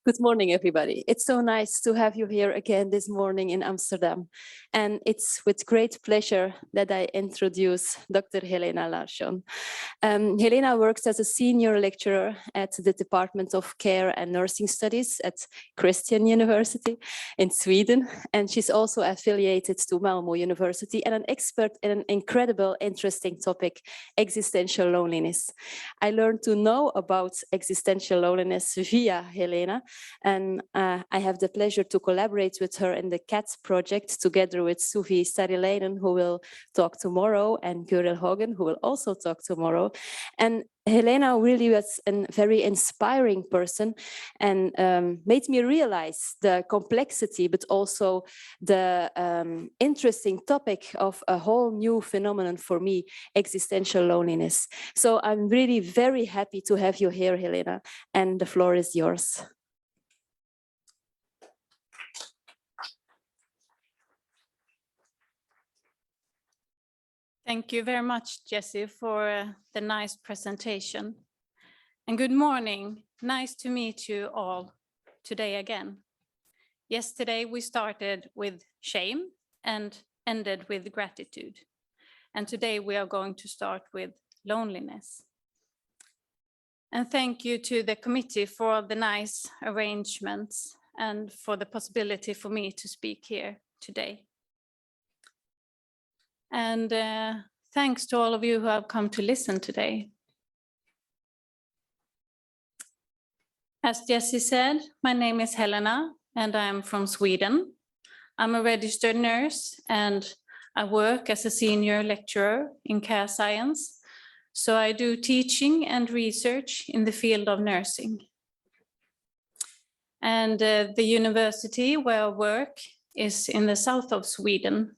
Good morning, everybody. It's so nice to have you here again this morning in Amsterdam. And it's with great pleasure that I introduce Dr. Helena Larsson. Helena works as a senior lecturer at the Department of Care and Nursing Studies at Christian University in Sweden. And she's also affiliated to Malmö University and an expert in an incredible, interesting topic, existential loneliness. I learned to know about existential loneliness via Helena. And I have the pleasure to collaborate with her in the CAT project together with Suicidality, who will talk tomorrow, and Gurel Hogan, who will also talk tomorrow. And Helena really was a very inspiring person and made me realize the complexity, but also the interesting topic of a whole new phenomenon for me, existential loneliness. So I'm really very happy to have you here, Helena, and the floor is yours. Thank you very much, Jessie, for the nice presentation. And good morning. Nice to meet you all today again. Yesterday, we started with shame and ended with gratitude. And today we are going to start with loneliness. And thank you to the committee for the nice arrangements and for the possibility for me to speak here today. And thanks to all of you who have come to listen today. As Jessie said, my name is Helena and I'm from Sweden. I'm a registered nurse and I work as a senior lecturer in care science. So I do teaching and research in the field of nursing. And the university where I work is in the south of Sweden.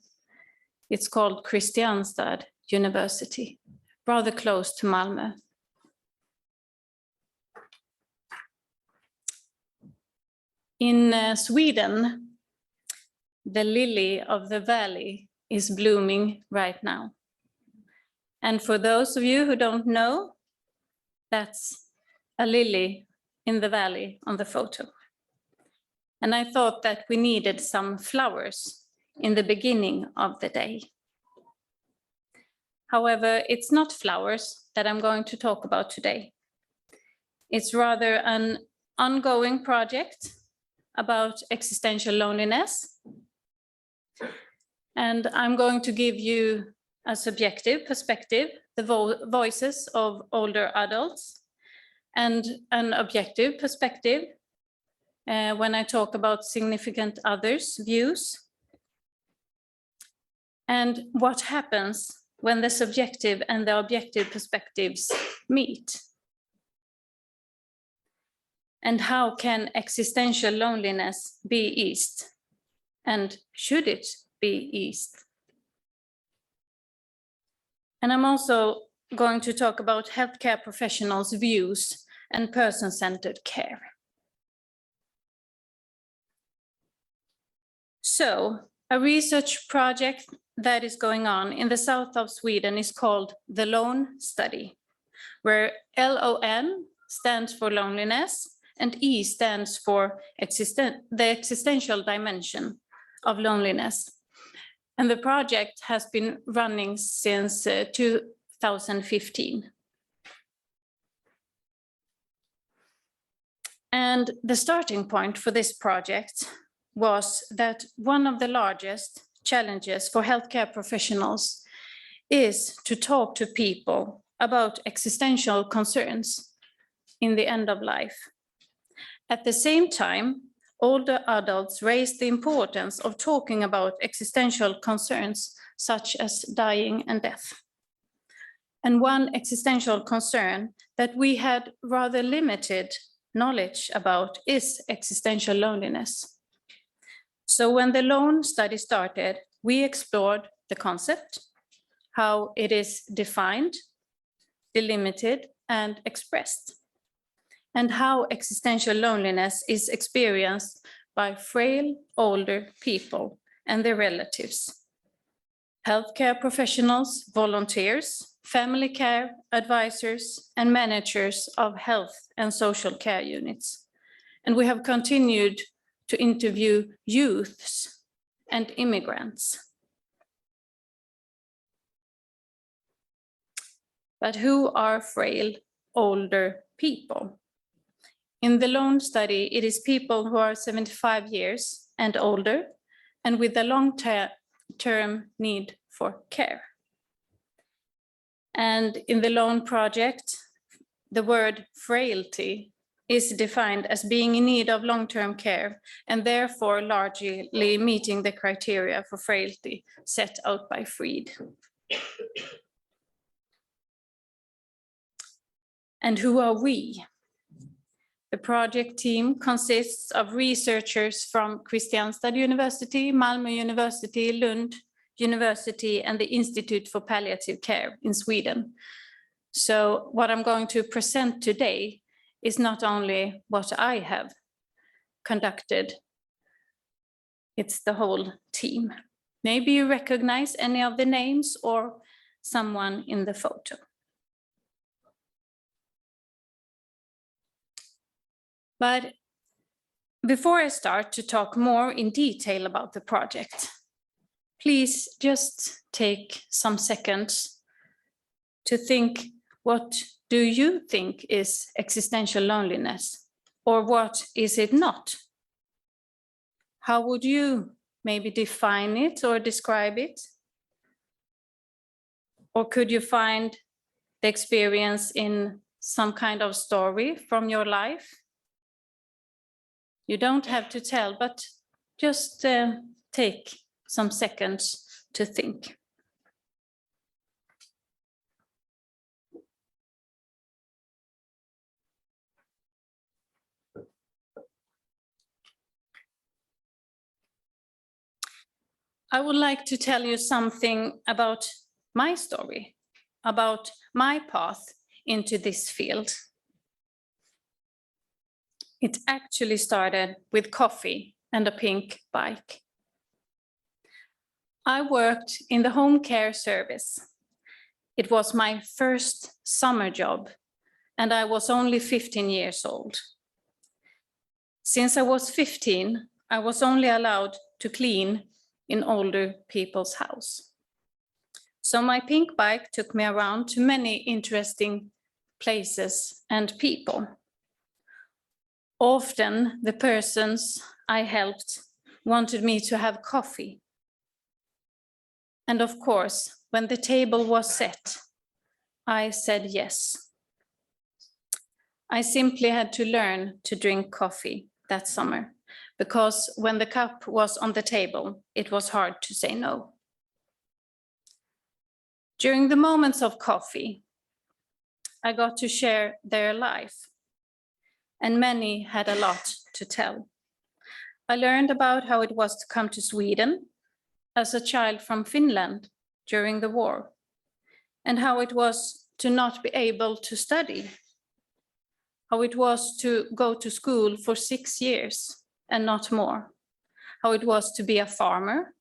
It's called Kristianstad University, rather close to Malmö. In Sweden, the lily of the valley is blooming right now. And for those of you who don't know, that's a lily in the valley on the photo. And I thought that we needed some flowers in the beginning of the day. However, it's not flowers that I'm going to talk about today. It's rather an ongoing project about existential loneliness. And I'm going to give you a subjective perspective, the voices of older adults, and an objective perspective when I talk about significant others' views. And what happens when the subjective and the objective perspectives meet? And how can existential loneliness be eased? And should it be eased? And I'm also going to talk about healthcare professionals' views and person-centered care. So, a research project that is going on in the south of Sweden is called the LONE study, where LON stands for loneliness and E stands for the existential dimension of loneliness. And the project has been running since 2015. And the starting point for this project was that one of the largest challenges for healthcare professionals is to talk to people about existential concerns in the end of life. At the same time, older adults raise the importance of talking about existential concerns such as dying and death. And one existential concern that we had rather limited knowledge about is existential loneliness. So when the LONE study started, we explored the concept, how it is defined, delimited, and expressed, and how existential loneliness is experienced by frail, older people and their relatives, healthcare professionals, volunteers, family care advisors, and managers of health and social care units, and we have continued to interview youths and immigrants. But who are frail, older people? In the LONE study, it is people who are 75 years and older, and with a long-term need for care. And in the LONE project, the word frailty is defined as being in need of long-term care, and therefore largely meeting the criteria for frailty set out by Freed. And who are we? The project team consists of researchers from Kristianstad University, Malmö University, Lund University, and the Institute for Palliative Care in Sweden. So what I'm going to present today is not only what I have conducted, it's the whole team. Maybe you recognize any of the names or someone in the photo. But before I start to talk more in detail about the project, please just take some seconds to think, what do you think is existential loneliness? Or what is it not? How would you maybe define it or describe it? Or could you find the experience in some kind of story from your life? You don't have to tell, but just take some seconds to think. I would like to tell you something about my story, about my path into this field. It actually started with coffee and a pink bike. I worked in the home care service. It was my first summer job, and I was only 15 years old. Since I was 15, I was only allowed to clean in older people's house. So my pink bike took me around to many interesting places and people. Often the persons I helped wanted me to have coffee. And of course, when the table was set, I said yes. I simply had to learn to drink coffee that summer, because when the cup was on the table, it was hard to say no. During the moments of coffee, I got to share their life, and many had a lot to tell. I learned about how it was to come to Sweden as a child from Finland during the war, and how it was to not be able to study, how it was to go to school for 6 years and not more, how it was to be a farmer,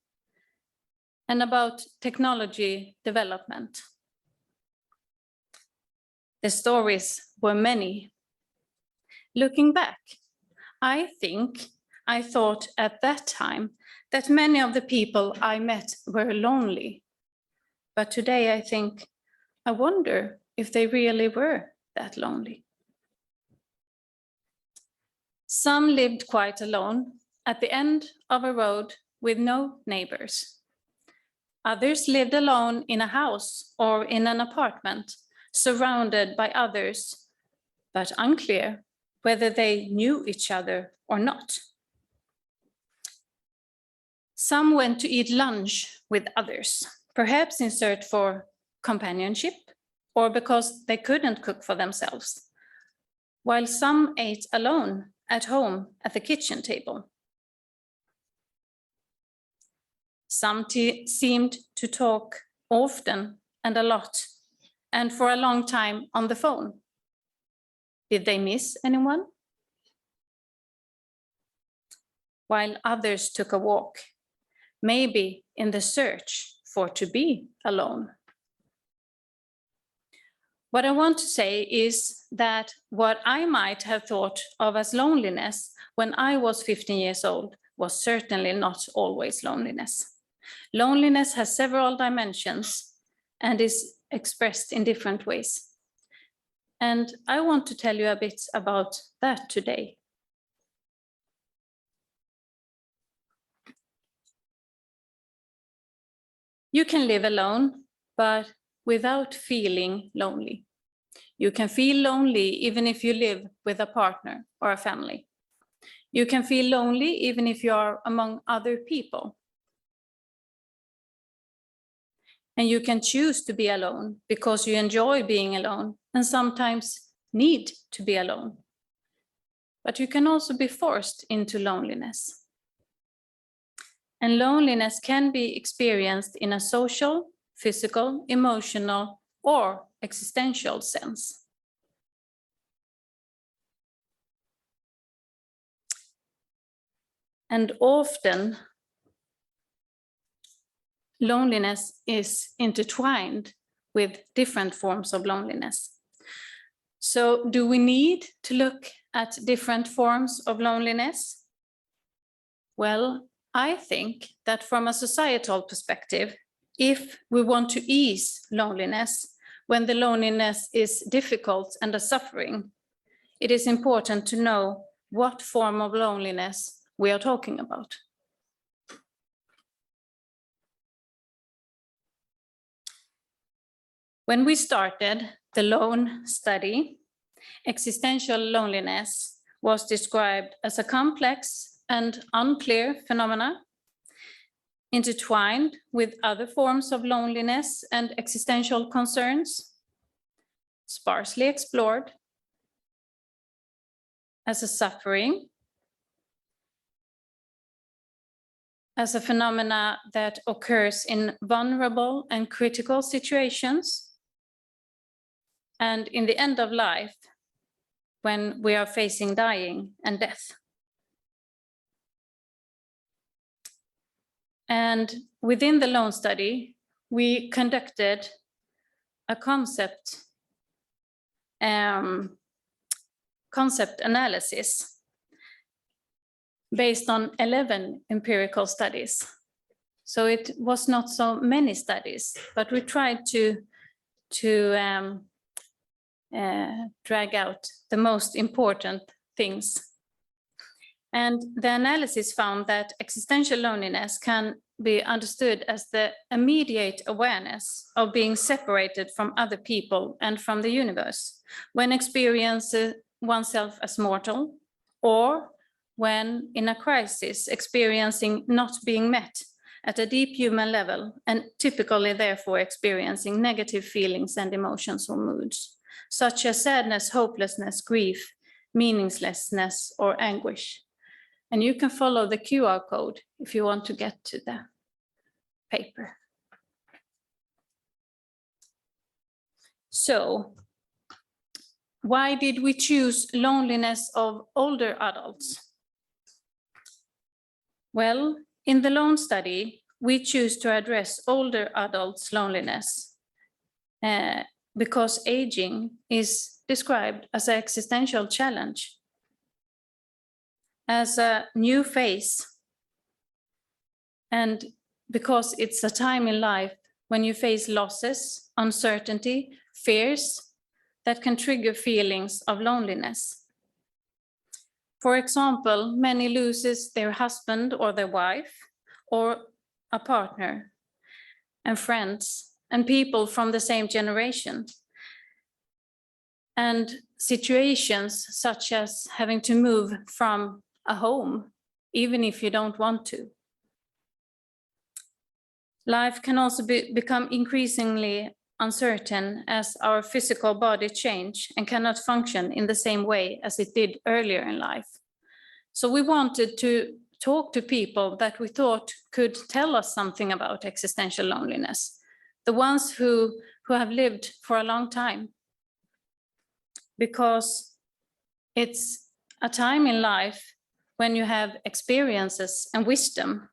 and about technology development. The stories were many. Looking back, I thought at that time that many of the people I met were lonely. But today I think, I wonder if they really were that lonely. Some lived quite alone at the end of a road with no neighbors. Others lived alone in a house or in an apartment, surrounded by others, but unclear whether they knew each other or not. Some went to eat lunch with others, perhaps in search for companionship or because they couldn't cook for themselves, while some ate alone at home at the kitchen table. Some seemed to talk often and a lot, and for a long time on the phone. Did they miss anyone? While others took a walk, maybe in the search for to be alone. What I want to say is that what I might have thought of as loneliness when I was 15 years old was certainly not always loneliness. Loneliness has several dimensions and is expressed in different ways. And I want to tell you a bit about that today. You can live alone, but without feeling lonely. You can feel lonely even if you live with a partner or a family. You can feel lonely even if you are among other people. And you can choose to be alone because you enjoy being alone and sometimes need to be alone. But you can also be forced into loneliness. And loneliness can be experienced in a social, physical, emotional, or existential sense. And often, loneliness is intertwined with different forms of loneliness. So, do we need to look at different forms of loneliness? Well, I think that from a societal perspective, if we want to ease loneliness, when the loneliness is difficult and a suffering, it is important to know what form of loneliness we are talking about. When we started the LONE study, existential loneliness was described as a complex and unclear phenomena, intertwined with other forms of loneliness and existential concerns, sparsely explored, as a suffering, as a phenomena that occurs in vulnerable and critical situations, and in the end of life, when we are facing dying and death. And within the LONE study, we conducted a concept analysis based on 11 empirical studies. So it was not so many studies, but we tried to drag out the most important things. And the analysis found that existential loneliness can be understood as the immediate awareness of being separated from other people and from the universe when experiencing oneself as mortal, or when in a crisis experiencing not being met at a deep human level and typically therefore experiencing negative feelings and emotions or moods, such as sadness, hopelessness, grief, meaninglessness, or anguish. And you can follow the QR code if you want to get to the paper. So, why did we choose loneliness of older adults? Well, in the LONE study, we choose to address older adults' loneliness because aging is described as an existential challenge, as a new phase, and because it's a time in life when you face losses, uncertainty, fears that can trigger feelings of loneliness. For example, many loses their husband or their wife, or a partner, and friends, and people from the same generation. And situations such as having to move from a home, even if you don't want to. Life can also become increasingly uncertain as our physical body change and cannot function in the same way as it did earlier in life. So we wanted to talk to people that we thought could tell us something about existential loneliness, the ones who have lived for a long time. Because it's a time in life when you have experiences and wisdom.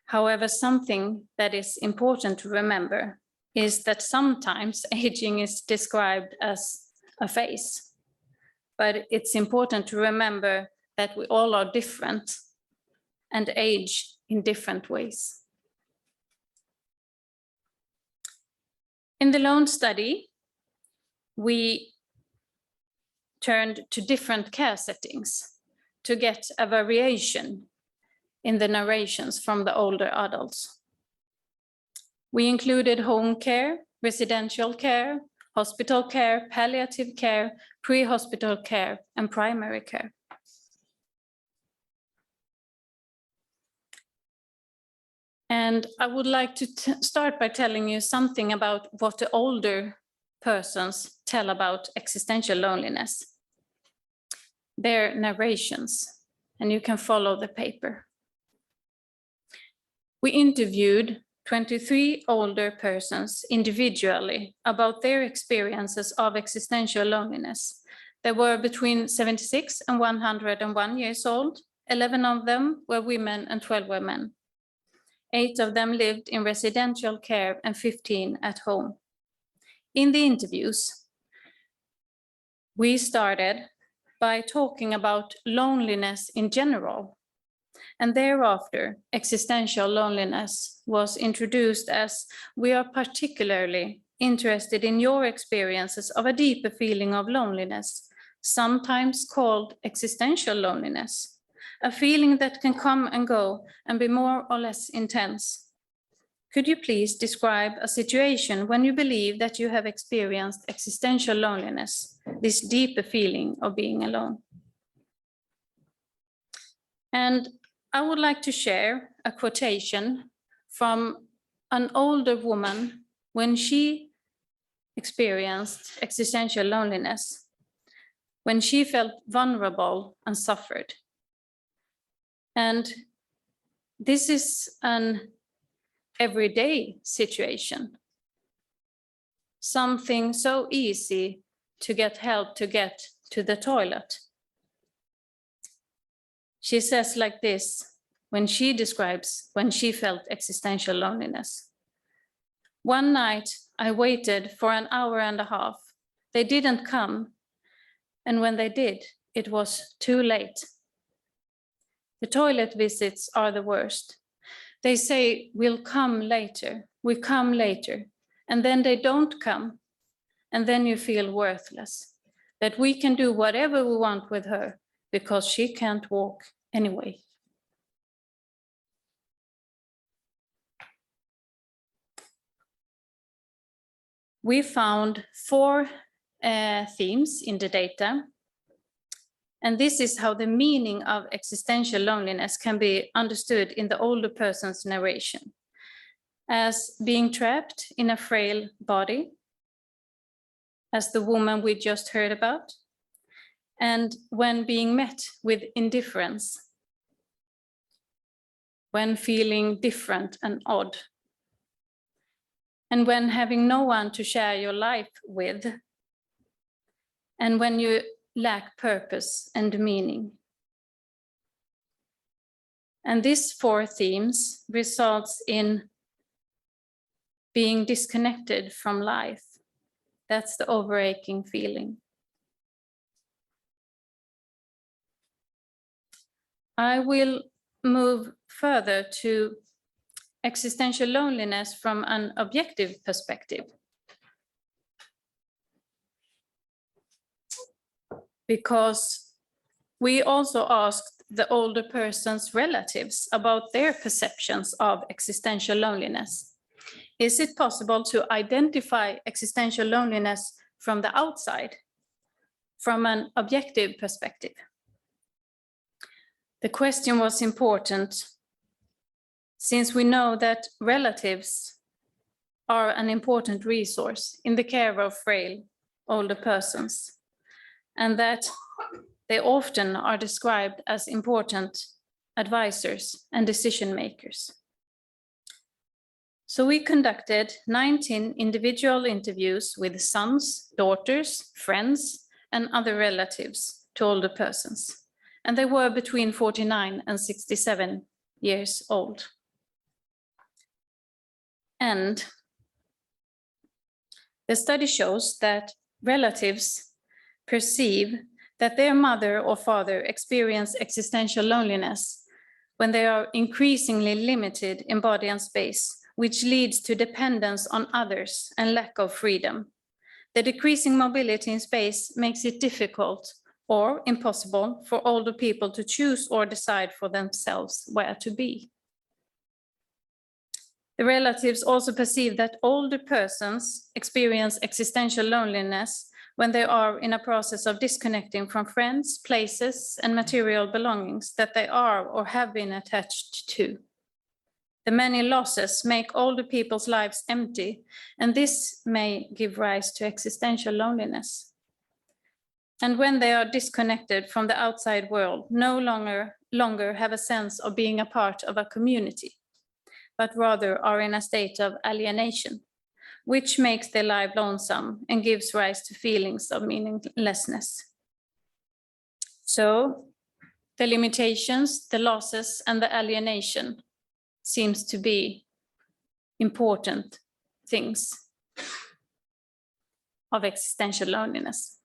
However, something that is important to remember is that sometimes aging is described as a phase, but it's important to remember that we all are different and age in different ways. In the LONE study, we turned to different care settings to get a variation in the narrations from the older adults. We included home care, residential care, hospital care, palliative care, pre-hospital care, and primary care. And I would like to start by telling you something about what the older persons tell about existential loneliness. Their narrations, and you can follow the paper. We interviewed 23 older persons individually about their experiences of existential loneliness. They were between 76 and 101 years old. 11 of them were women and 12 were men. 8 of them lived in residential care and 15 at home. In the interviews, we started by talking about loneliness in general. And thereafter, existential loneliness was introduced as we are particularly interested in your experiences of a deeper feeling of loneliness, sometimes called existential loneliness, a feeling that can come and go and be more or less intense. Could you please describe a situation when you believe that you have experienced existential loneliness, this deeper feeling of being alone? And I would like to share a quotation from an older woman when she experienced existential loneliness, when she felt vulnerable and suffered. And this is an everyday situation, something so easy to get help to get to the toilet. She says like this when she describes when she felt existential loneliness. One night I waited for an hour and a half. They didn't come. And when they did, it was too late. The toilet visits are the worst. They say, we'll come later, we come later, and then they don't come. And then you feel worthless, that we can do whatever we want with her because she can't walk anyway. We found 4 themes in the data. And this is how the meaning of existential loneliness can be understood in the older person's narration. As being trapped in a frail body, as the woman we just heard about, and when being met with indifference, when feeling different and odd, and when having no one to share your life with, and when you lack purpose and meaning. And these 4 themes results in being disconnected from life. That's the overaching feeling. I will move further to existential loneliness from an objective perspective. Because we also asked the older person's relatives about their perceptions of existential loneliness. Is it possible to identify existential loneliness from the outside, from an objective perspective? The question was important since we know that relatives are an important resource in the care of frail older persons, and that they often are described as important advisors and decision makers. So we conducted 19 individual interviews with sons, daughters, friends, and other relatives to older persons. And they were between 49 and 67 years old. And The study shows that relatives perceive that their mother or father experience existential loneliness when they are increasingly limited in body and space, which leads to dependence on others and lack of freedom. The decreasing mobility in space makes it difficult or impossible for older people to choose or decide for themselves where to be. The relatives also perceive that older persons experience existential loneliness when they are in a process of disconnecting from friends, places, and material belongings that they are or have been attached to. The many losses make older people's lives empty, and this may give rise to existential loneliness. And when they are disconnected from the outside world, no longer have a sense of being a part of a community, but rather are in a state of alienation, which makes their life lonesome and gives rise to feelings of meaninglessness. So the limitations, the losses, and the alienation seems to be important things of existential loneliness.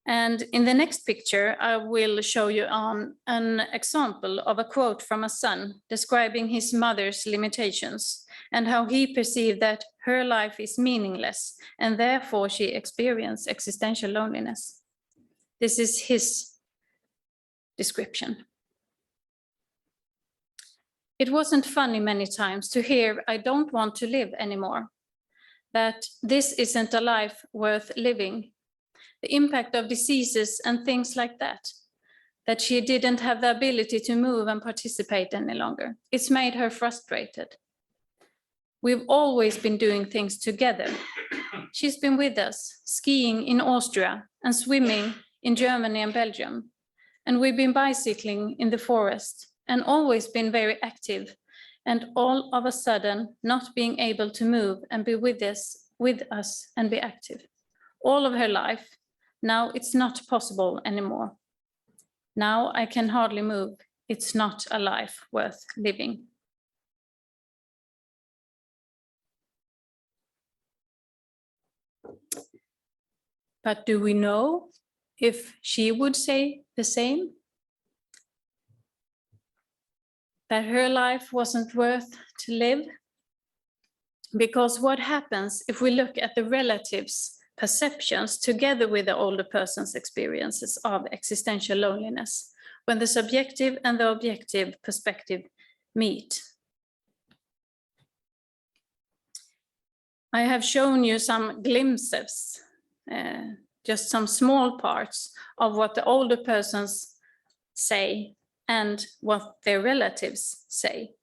And in the next picture, I will show you an example of a quote from a son describing his mother's limitations and how he perceived that her life is meaningless and therefore she experienced existential loneliness. This is his description. It wasn't funny many times to hear, "I don't want to live anymore," that this isn't a life worth living. The impact of diseases and things like that she didn't have the ability to move and participate any longer. It's made her frustrated. We've always been doing things together. She's been with us, skiing in Austria and swimming in Germany and Belgium. And we've been bicycling in the forest and always been very active. And all of a sudden, not being able to move and be with us and be active. All of her life, now it's not possible anymore. Now I can hardly move. It's not a life worth living. But do we know if she would say the same? That her life wasn't worth to live? Because what happens if we look at the relatives' perceptions together with the older person's experiences of existential loneliness, when the subjective and the objective perspective meet? I have shown you some glimpses, just some small parts of what the older persons say and what their relatives say.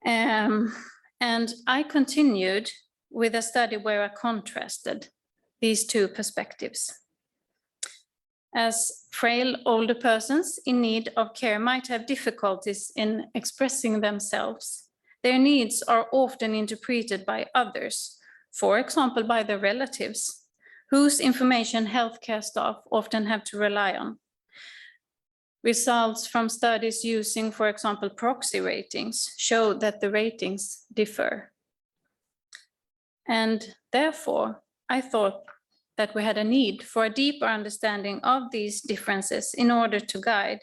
And I continued with a study where I contrasted these two perspectives. As frail older persons in need of care might have difficulties in expressing themselves, their needs are often interpreted by others, for example, by their relatives, whose information healthcare staff often have to rely on. Results from studies using, for example, proxy ratings show that the ratings differ. And therefore, I thought that we had a need for a deeper understanding of these differences in order to guide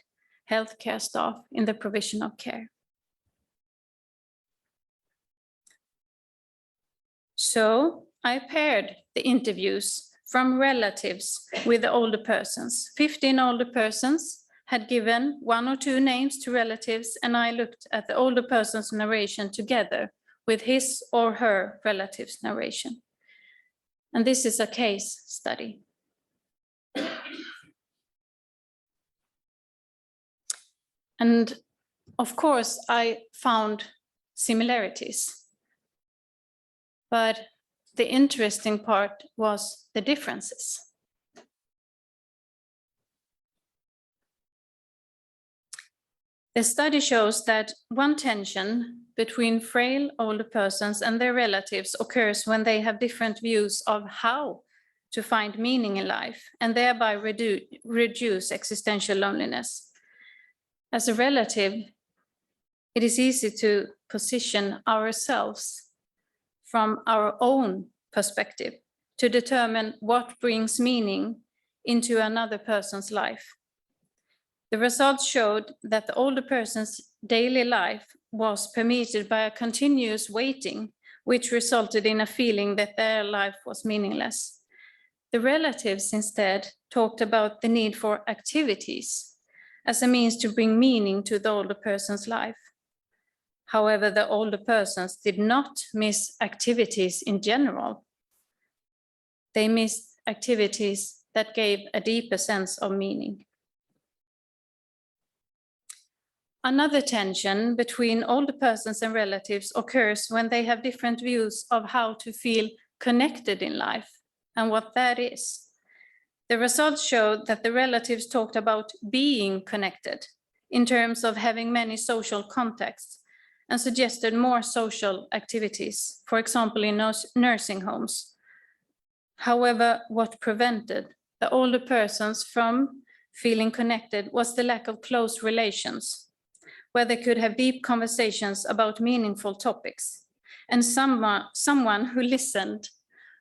healthcare staff in the provision of care. So I paired the interviews from relatives with the older persons. 15 older persons had given 1 or 2 names to relatives, and I looked at the older person's narration together with his or her relative's narration. And this is a case study. And of course, I found similarities. But the interesting part was the differences. The study shows that one tension between frail older persons and their relatives occurs when they have different views of how to find meaning in life and thereby reduce existential loneliness. As a relative, it is easy to position ourselves from our own perspective to determine what brings meaning into another person's life. The results showed that the older person's daily life was permeated by a continuous waiting, which resulted in a feeling that their life was meaningless. The relatives instead talked about the need for activities as a means to bring meaning to the older person's life. However, the older persons did not miss activities in general. They missed activities that gave a deeper sense of meaning. Another tension between older persons and relatives occurs when they have different views of how to feel connected in life and what that is. The results showed that the relatives talked about being connected in terms of having many social contacts and suggested more social activities, for example, in nursing homes. However, what prevented the older persons from feeling connected was the lack of close relations, where they could have deep conversations about meaningful topics, and someone who listened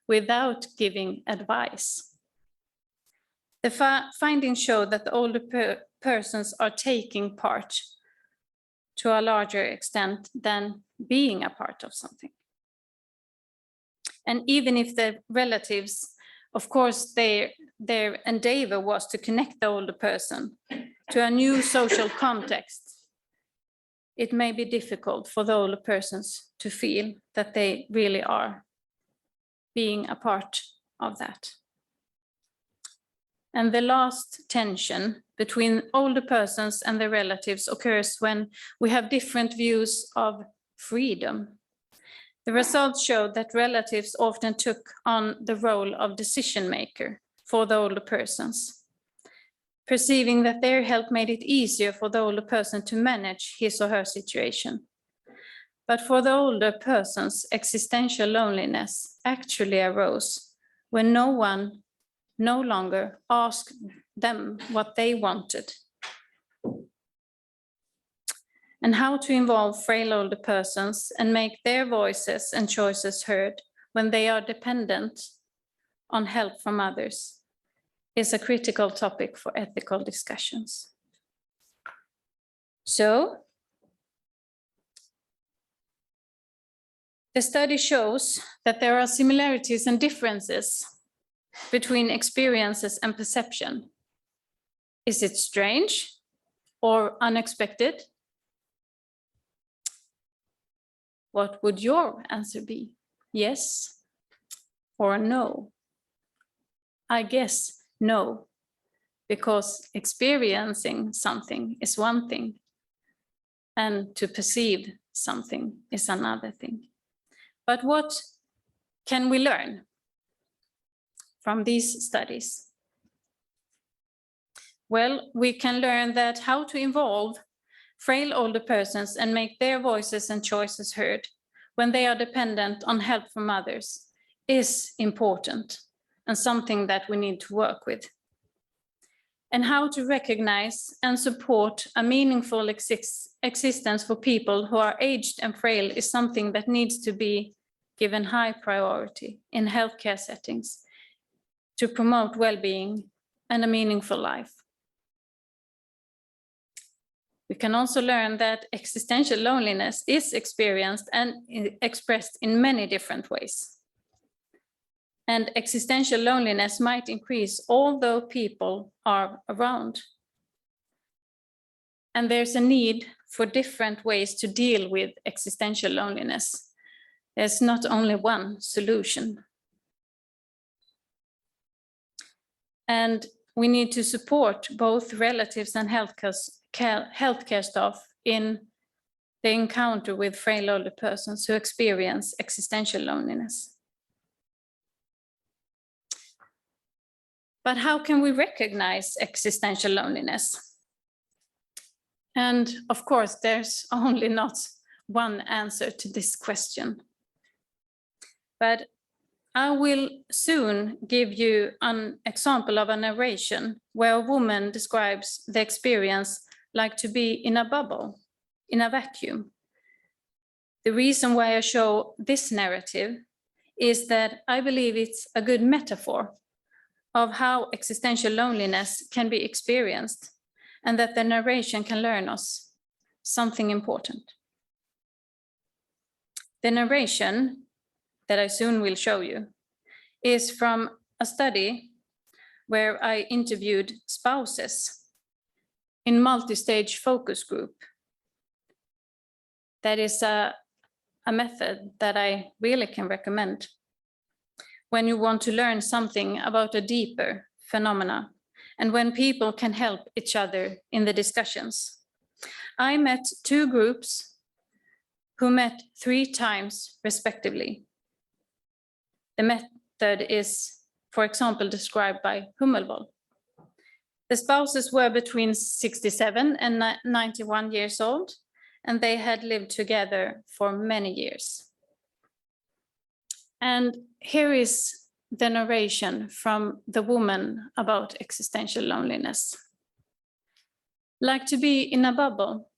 without giving advice. The findings show that the older persons are taking part to a larger extent than being a part of something. And even if the relatives, of course, their endeavor was to connect the older person to a new social context, it may be difficult for the older persons to feel that they really are being a part of that. And the last tension between older persons and their relatives occurs when we have different views of freedom. The results showed that relatives often took on the role of decision maker for the older persons, perceiving that their help made it easier for the older person to manage his or her situation. But for the older person's existential loneliness actually arose when no one no longer asked them what they wanted. And how to involve frail older persons and make their voices and choices heard when they are dependent on help from others is a critical topic for ethical discussions. So, the study shows that there are similarities and differences between experiences and perception. Is it strange or unexpected? What would your answer be? Yes or no? I guess no, because experiencing something is one thing, and to perceive something is another thing. But what can we learn from these studies? Well, we can learn that how to involve frail older persons and make their voices and choices heard when they are dependent on help from others is important and something that we need to work with. And how to recognize and support a meaningful existence for people who are aged and frail is something that needs to be given high priority in healthcare settings to promote well-being and a meaningful life. We can also learn that existential loneliness is experienced and expressed in many different ways. And existential loneliness might increase although people are around. And there's a need for different ways to deal with existential loneliness. There's not only one solution. And we need to support both relatives and healthcare staff in the encounter with frail older persons who experience existential loneliness. But how can we recognize existential loneliness? And of course, there's only not one answer to this question. But I will soon give you an example of a narration where a woman describes the experience like to be in a bubble, in a vacuum. The reason why I show this narrative is that I believe it's a good metaphor of how existential loneliness can be experienced, and that the narration can learn us something important. The narration that I soon will show you is from a study where I interviewed spouses in multi-stage focus group. That is a method that I really can recommend when you want to learn something about a deeper phenomena and when people can help each other in the discussions. I met two groups who met 3 times respectively. The method is, for example, described by Hummelvold. The spouses were between 67 and 91 years old, and they had lived together for many years. And here is the narration from the woman about existential loneliness. Like to be in a bubble.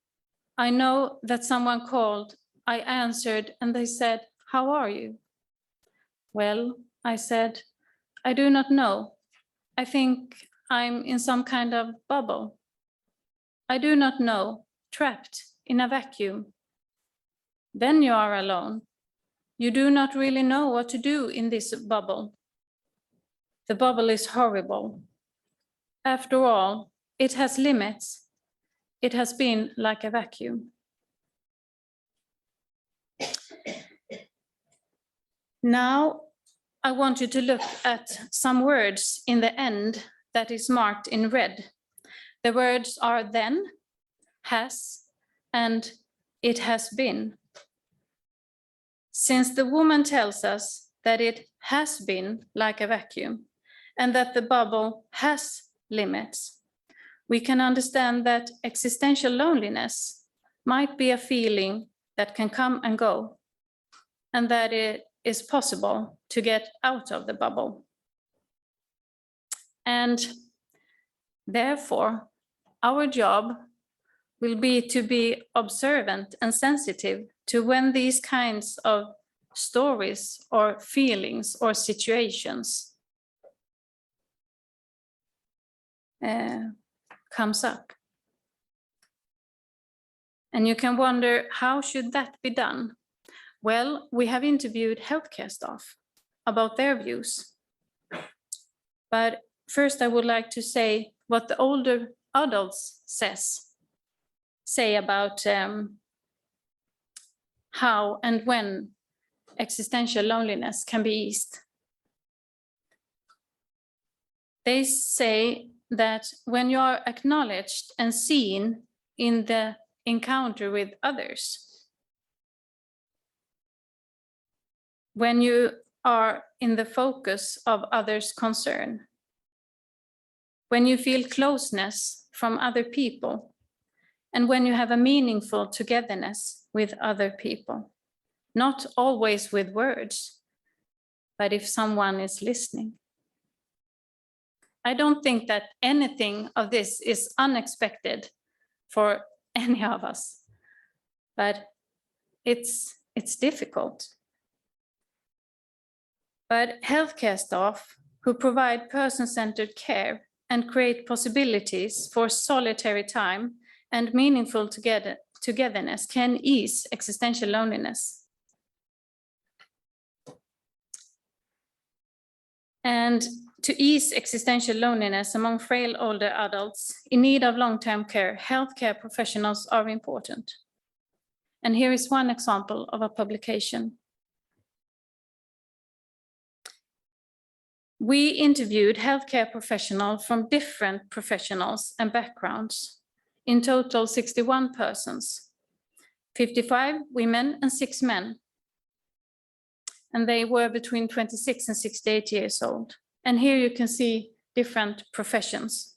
I know that someone called, I answered, and they said, "How are you?" "Well," I said, "I do not know. I think I'm in some kind of bubble. I do not know, trapped in a vacuum." "Then you are alone. You do not really know what to do in this bubble. The bubble is horrible. After all, it has limits. It has been like a vacuum." Now, I want you to look at some words in the end that is marked in red. The words are then, has, and it has been. Since the woman tells us that it has been like a vacuum and that the bubble has limits, we can understand that existential loneliness might be a feeling that can come and go, and that it is possible to get out of the bubble. And therefore, our job will be to be observant and sensitive to when these kinds of stories or feelings or situations comes up. And you can wonder, how should that be done? Well, we have interviewed healthcare staff about their views. But first I would like to say what the older adults say about how and when existential loneliness can be eased. They say that when you are acknowledged and seen in the encounter with others, when you are in the focus of others' concern, when you feel closeness from other people, and when you have a meaningful togetherness with other people, not always with words, but if someone is listening. I don't think that anything of this is unexpected for any of us, but it's difficult. But healthcare staff who provide person-centered care and create possibilities for solitary time and meaningful togetherness can ease existential loneliness. And to ease existential loneliness among frail older adults in need of long-term care, healthcare professionals are important. And here is one example of a publication. We interviewed healthcare professionals from different professionals and backgrounds, in total 61 persons, 55 women and 6 men. And they were between 26 and 68 years old. And here you can see different professions.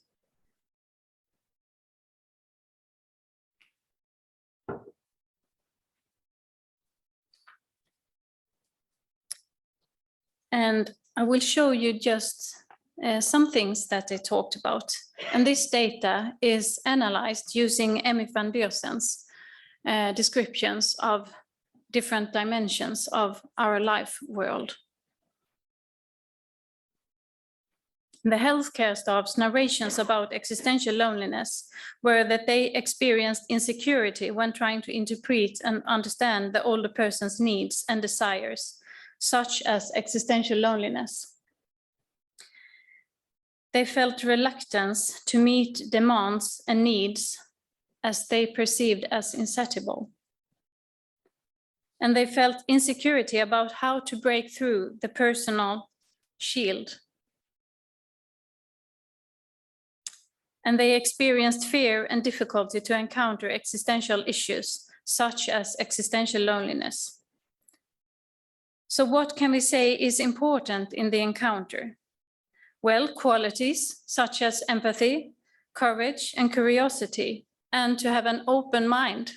And I will show you just some things that they talked about. And this data is analyzed using Emmy van Buursen's descriptions of different dimensions of our life world. The healthcare staff's narrations about existential loneliness were that they experienced insecurity when trying to interpret and understand the older person's needs and desires, such as existential loneliness. They felt reluctance to meet demands and needs as they perceived as insatiable. And they felt insecurity about how to break through the personal shield. And they experienced fear and difficulty to encounter existential issues, such as existential loneliness. So what can we say is important in the encounter? Well, qualities such as empathy, courage, and curiosity, and to have an open mind.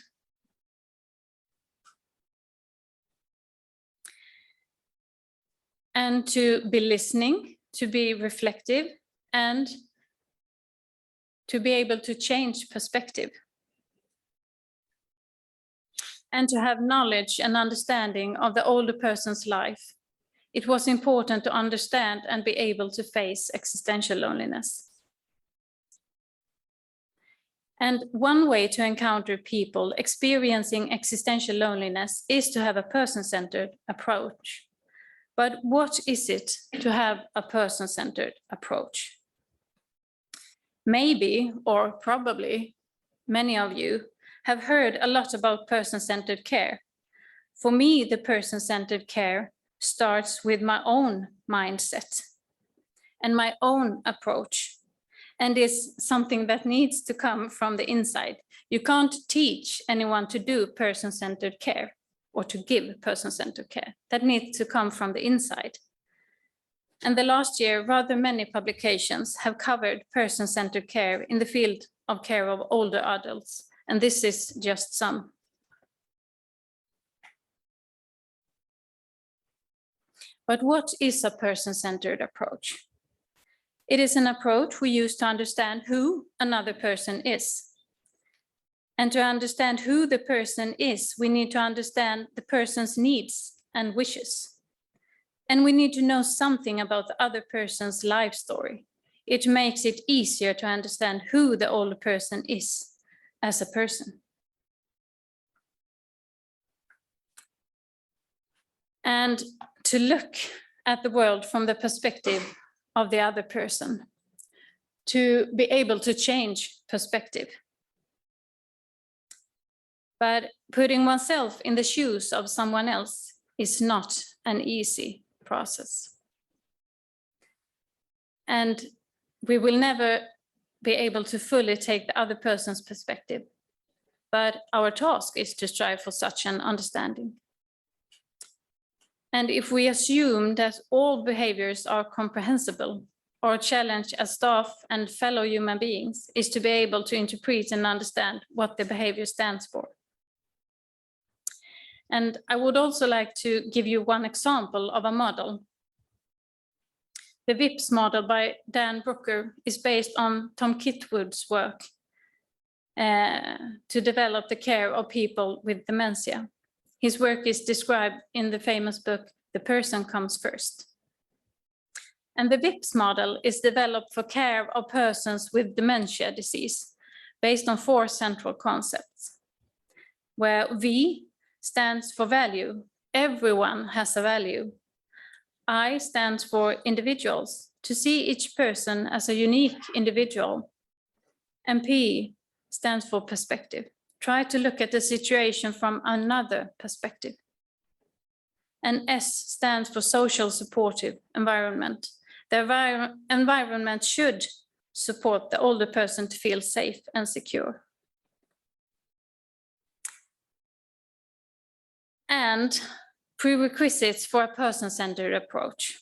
And to be listening, to be reflective, and to be able to change perspective. And to have knowledge and understanding of the older person's life. It was important to understand and be able to face existential loneliness. And one way to encounter people experiencing existential loneliness is to have a person-centered approach. But what is it to have a person-centered approach? Maybe, or probably, many of you have heard a lot about person-centered care. For me, the person-centered care starts with my own mindset and my own approach, and is something that needs to come from the inside. You can't teach anyone to do person-centered care or to give person-centered care. That needs to come from the inside. And the last year, rather many publications have covered person-centered care in the field of care of older adults, and this is just some. But what is a person-centered approach? It is an approach we use to understand who another person is. And to understand who the person is, we need to understand the person's needs and wishes. And we need to know something about the other person's life story. It makes it easier to understand who the older person is as a person. And to look at the world from the perspective of the other person, to be able to change perspective. But putting oneself in the shoes of someone else is not an easy process. And we will never be able to fully take the other person's perspective, but our task is to strive for such an understanding. And if we assume that all behaviors are comprehensible, our challenge as staff and fellow human beings is to be able to interpret and understand what the behavior stands for. And I would also like to give you one example of a model. The VIPS model by Dan Brooker is based on Tom Kitwood's work to develop the care of people with dementia. His work is described in the famous book, The Person Comes First. And the VIPS model is developed for care of persons with dementia disease, based on 4 central concepts, where V stands for value. Everyone has a value. I stands for individuals, to see each person as a unique individual. And P stands for perspective. Try to look at the situation from another perspective. And S stands for social supportive environment. The environment should support the older person to feel safe and secure. And prerequisites for a person-centered approach.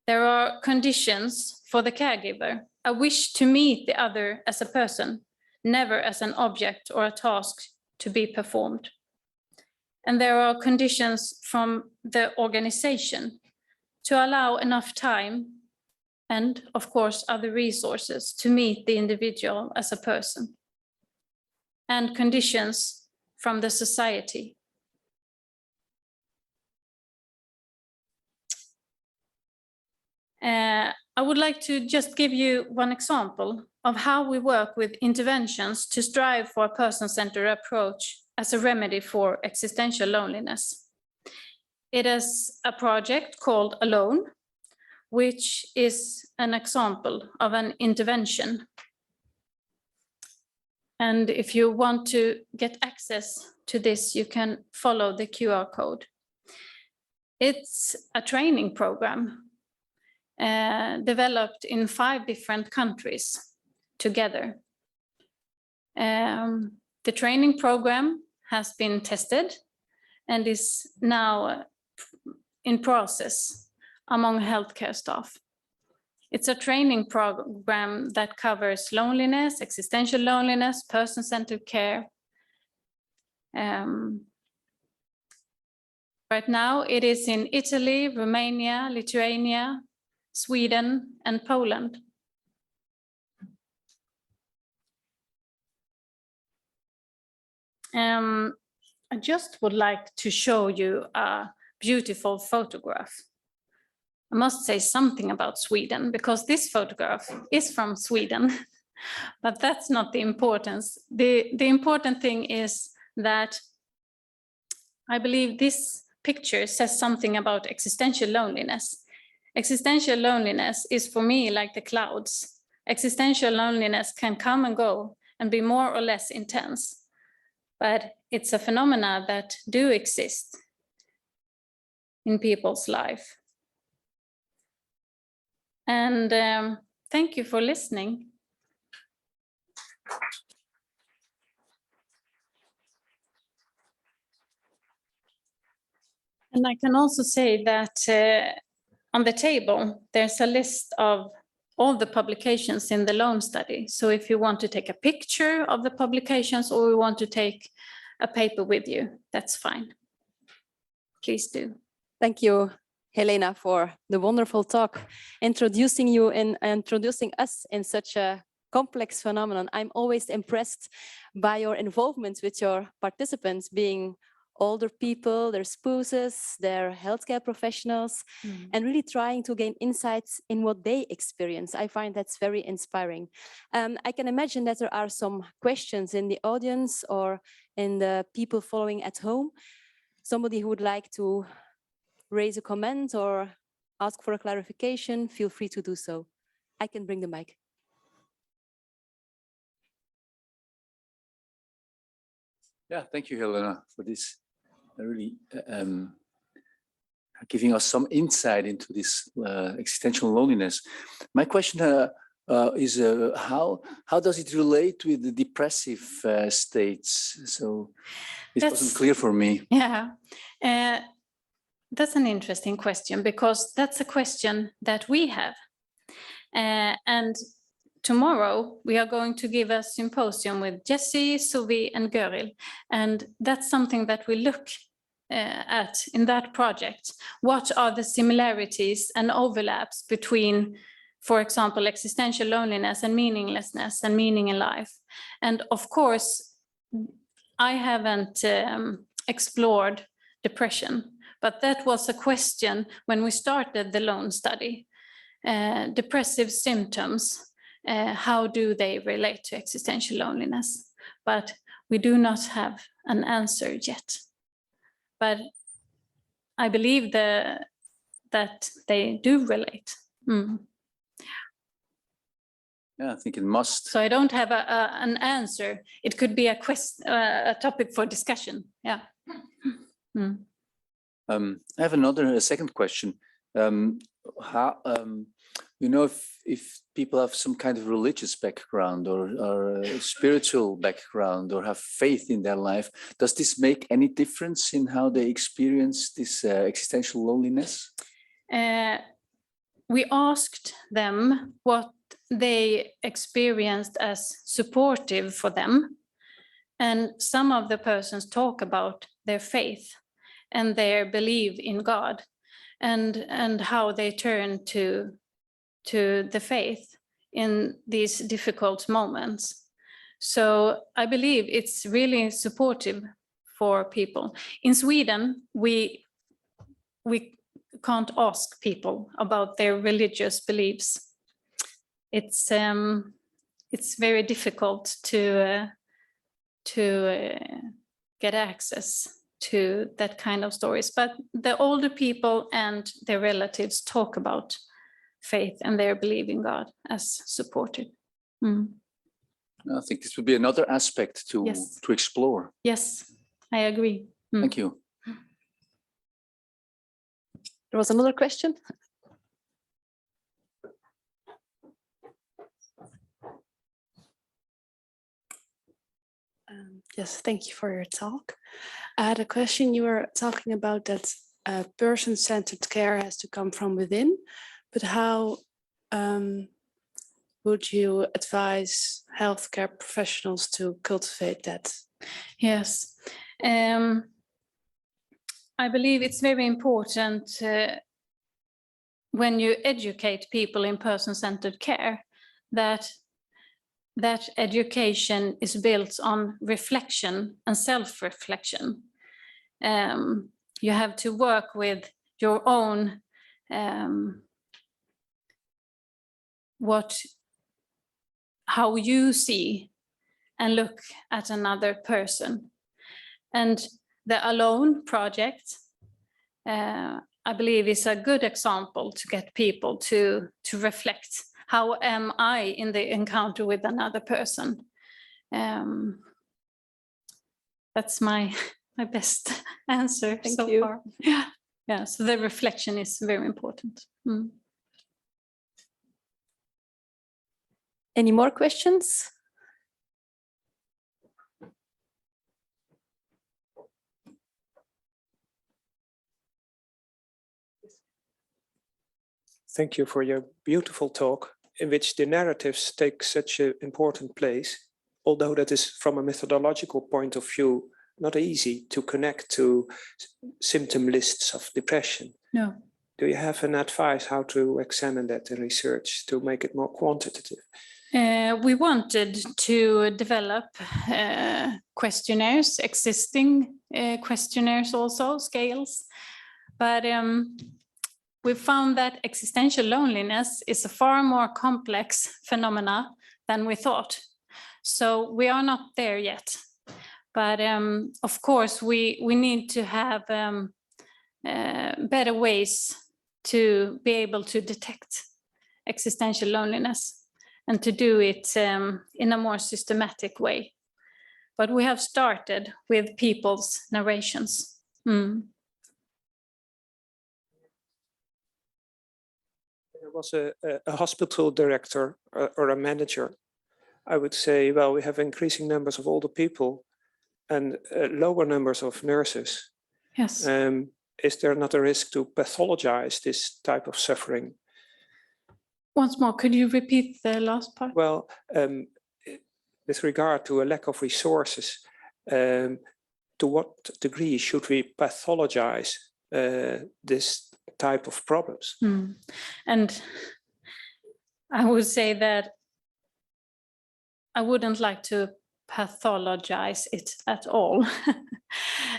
There are conditions for the caregiver, a wish to meet the other as a person, never as an object or a task to be performed. And there are conditions from the organization to allow enough time and, of course, other resources to meet the individual as a person. And conditions from the society I would like to just give you one example of how we work with interventions to strive for a person-centered approach as a remedy for existential loneliness. It is a project called Alone, which is an example of an intervention. And if you want to get access to this, you can follow the QR code. It's a training program developed in 5 different countries together. The training program has been tested and is now in process among healthcare staff. It's a training program that covers loneliness, existential loneliness, person-centered care. Right now it is in Italy, Romania, Lithuania, Sweden, and Poland. I just would like to show you a beautiful photograph. I must say something about Sweden, because this photograph is from Sweden, but that's not the importance. The important thing is that I believe this picture says something about existential loneliness. Existential loneliness is for me like the clouds. Existential loneliness can come and go and be more or less intense, but it's a phenomena that do exist in people's life. And thank you for listening. And I can also say that on the table, there's a list of all the publications in the LONE study. So if you want to take a picture of the publications or you want to take a paper with you, that's fine. Please do. Thank you, Helena, for the wonderful talk, introducing you and introducing us in such a complex phenomenon. I'm always impressed by your involvement with your participants, being older people, their spouses, their healthcare professionals, and really trying to gain insights in what they experience. I find that's very inspiring. I can imagine that there are some questions in the audience or in the people following at home. Somebody who would like to raise a comment or ask for a clarification, feel free to do so. I can bring the mic. Yeah, thank you, Helena, for this really giving us some insight into this existential loneliness. My question is how does it relate with the depressive states? So this wasn't clear for me. Yeah, that's an interesting question, because that's a question that we have. And tomorrow we are going to give a symposium with Jessie, Suvi, and Göril. And that's something that we look at in that project. What are the similarities and overlaps between, for example, existential loneliness and meaninglessness and meaning in life? And of course, I haven't explored depression, but that was a question when we started the LONE study. Depressive symptoms, how do they relate to existential loneliness? But we do not have an answer yet. But I believe that they do relate. Yeah, I think it must. So I don't have an answer. It could be a topic for discussion. Yeah. I have a second question. How you know, if people have some kind of religious background or spiritual background or have faith in their life, does this make any difference in how they experience this existential loneliness? We asked them what they experienced as supportive for them. And some of the persons talk about their faith and their belief in God, and how they turn to the faith in these difficult moments. So I believe it's really supportive for people. In Sweden, we can't ask people about their religious beliefs. It's very difficult to get access to that kind of stories. But the older people and their relatives talk about faith and their belief in God as supported. I think this would be another aspect to explore. Yes, I agree. Thank you. There was another question. Yes, thank you for your talk. I had a question. You were talking about that person-centered care has to come from within, but how would you advise healthcare professionals to cultivate that? Yes, I believe it's very important when you educate people in person-centered care that education is built on reflection and self-reflection. You have to work with your own how you see and look at another person. And the Alone project, I believe, is a good example to get people to reflect. How am I in the encounter with another person? That's my best answer so far. Yeah, so the reflection is very important. Any more questions? Thank you for your beautiful talk, in which the narratives take such an important place, although that is from a methodological point of view not easy to connect to symptom lists of depression. No. Do you have an advice how to examine that in research to make it more quantitative? We wanted to develop questionnaires, existing questionnaires also, scales, but we found that existential loneliness is a far more complex phenomena than we thought. So we are not there yet. But of course, we need to have better ways to be able to detect existential loneliness and to do it in a more systematic way. But we have started with people's narrations. There was a hospital director or a manager. I would say, well, we have increasing numbers of older people and lower numbers of nurses. Yes. Is there not a risk to pathologize this type of suffering? Once more, could you repeat the last part? Well, with regard to a lack of resources, to what degree should we pathologize this type of problems? And I would say that I wouldn't like to pathologize it at all,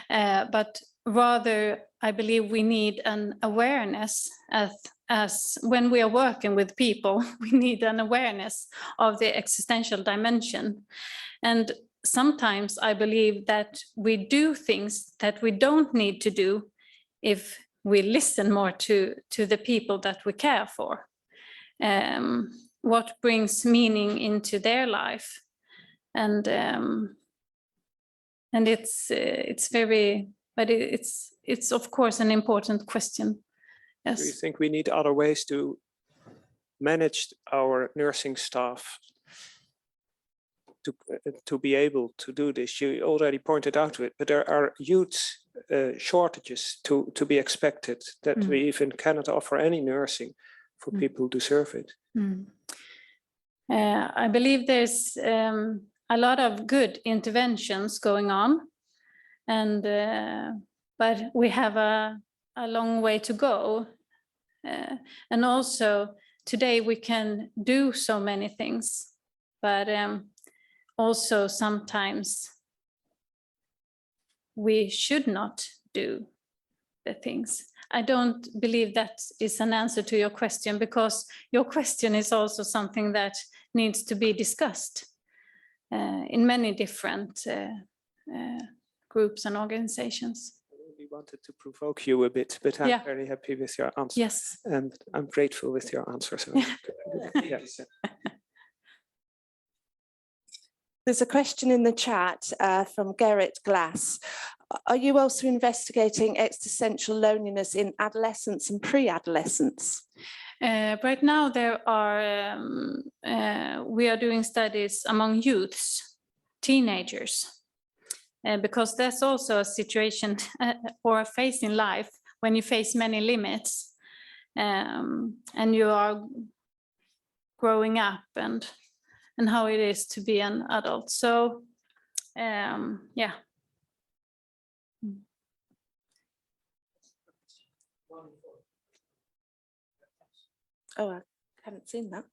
but rather I believe we need an awareness as when we are working with people, we need an awareness of the existential dimension. And sometimes I believe that we do things that we don't need to do if we listen more to the people that we care for. What brings meaning into their life, and it's very, but it's of course an important question. Yes. Do you think we need other ways to manage our nursing staff to be able to do this? You already pointed out to it, but there are huge shortages to be expected that we even cannot offer any nursing for people who deserve it. I believe there's a lot of good interventions going on, and but we have a long way to go. And also today we can do so many things, but also sometimes we should not do the things. I don't believe that is an answer to your question, because your question is also something that needs to be discussed in many different groups and organizations. We wanted to provoke you a bit, but I'm Yeah. very happy with your answer. Yes. And I'm grateful with your answer. So yes. There's a question in the chat from Gerrit Glass. Are you also investigating existential loneliness in adolescence and pre-adolescence? Right now, we are doing studies among youths, teenagers, because that's also a situation or a phase in life when you face many limits, and you are growing up, and how it is to be an adult. So, yeah. Oh, I haven't seen that.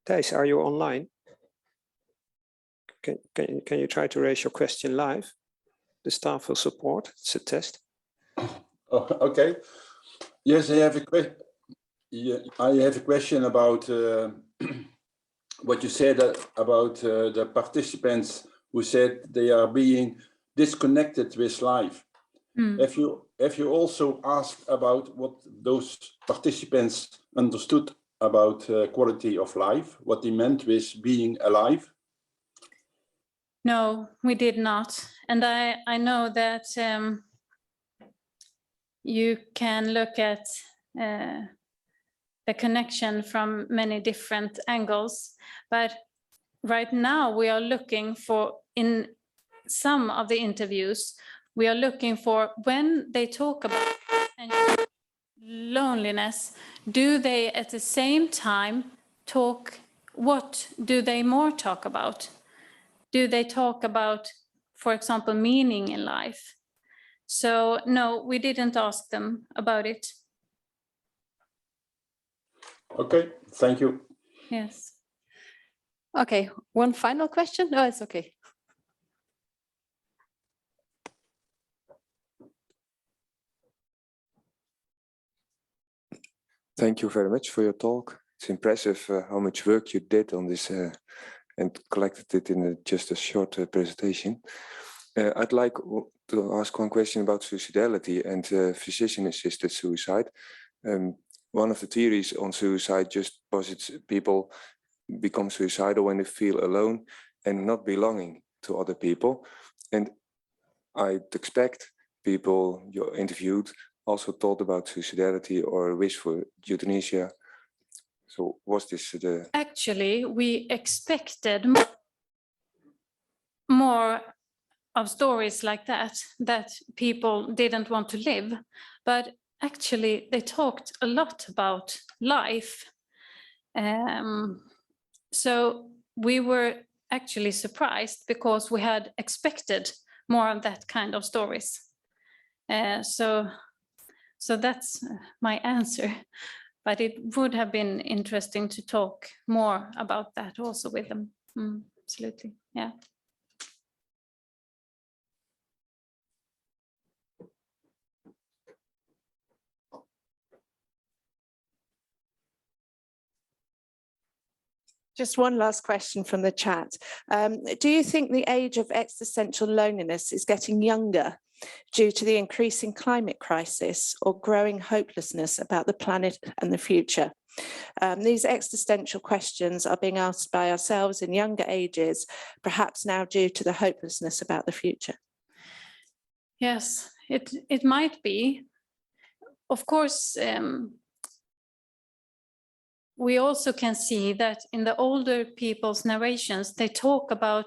Thijs, are you online? Can you try to raise your question live? The staff will support. It's a test. Oh, okay. Yes, I have a question. Yeah, I have a question about what you said about the participants who said they are being disconnected with life. Mm. Have you also asked about what those participants understood about quality of life, what they meant with being alive? No, we did not. And I know that you can look at the connection from many different angles, but right now we are looking for, in some of the interviews, we are looking for, when they talk about loneliness, do they at the same time talk, what do they more talk about? Do they talk about, for example, meaning in life? So no, we didn't ask them about it. Okay, thank you. Yes. Okay, one final question? No, it's okay. Thank you very much for your talk. It's impressive how much work you did on this and collected it in just a short presentation. I'd like to ask one question about suicidality and physician-assisted suicide. One of the theories on suicide just posits people become suicidal when they feel alone and not belonging to other people. And I'd expect people you interviewed also thought about suicidality or wish for euthanasia. So was this the... Actually, we expected more of stories like that people didn't want to live, but actually they talked a lot about life. So we were actually surprised, because we had expected more of that kind of stories. So that's my answer, but it would have been interesting to talk more about that also with them. Absolutely, yeah. Just one last question from the chat. Do you think the age of existential loneliness is getting younger due to the increasing climate crisis or growing hopelessness about the planet and the future? These existential questions are being asked by ourselves in younger ages, perhaps now due to the hopelessness about the future. Yes, it might be. Of course, we also can see that in the older people's narrations, they talk about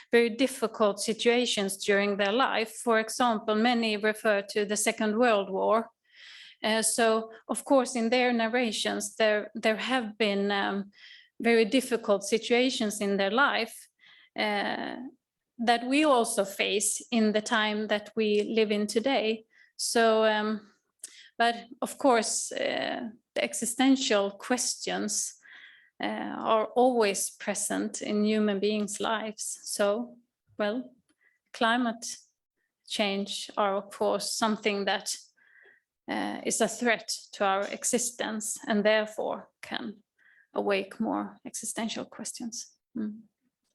very difficult situations during their life. For example, many refer to the Second World War. So, of course, in their narrations, there have been very difficult situations in their life that we also face in the time that we live in today. So, but of course, the existential questions are always present in human beings' lives. So, well, climate change are of course something that is a threat to our existence and therefore can awake more existential questions.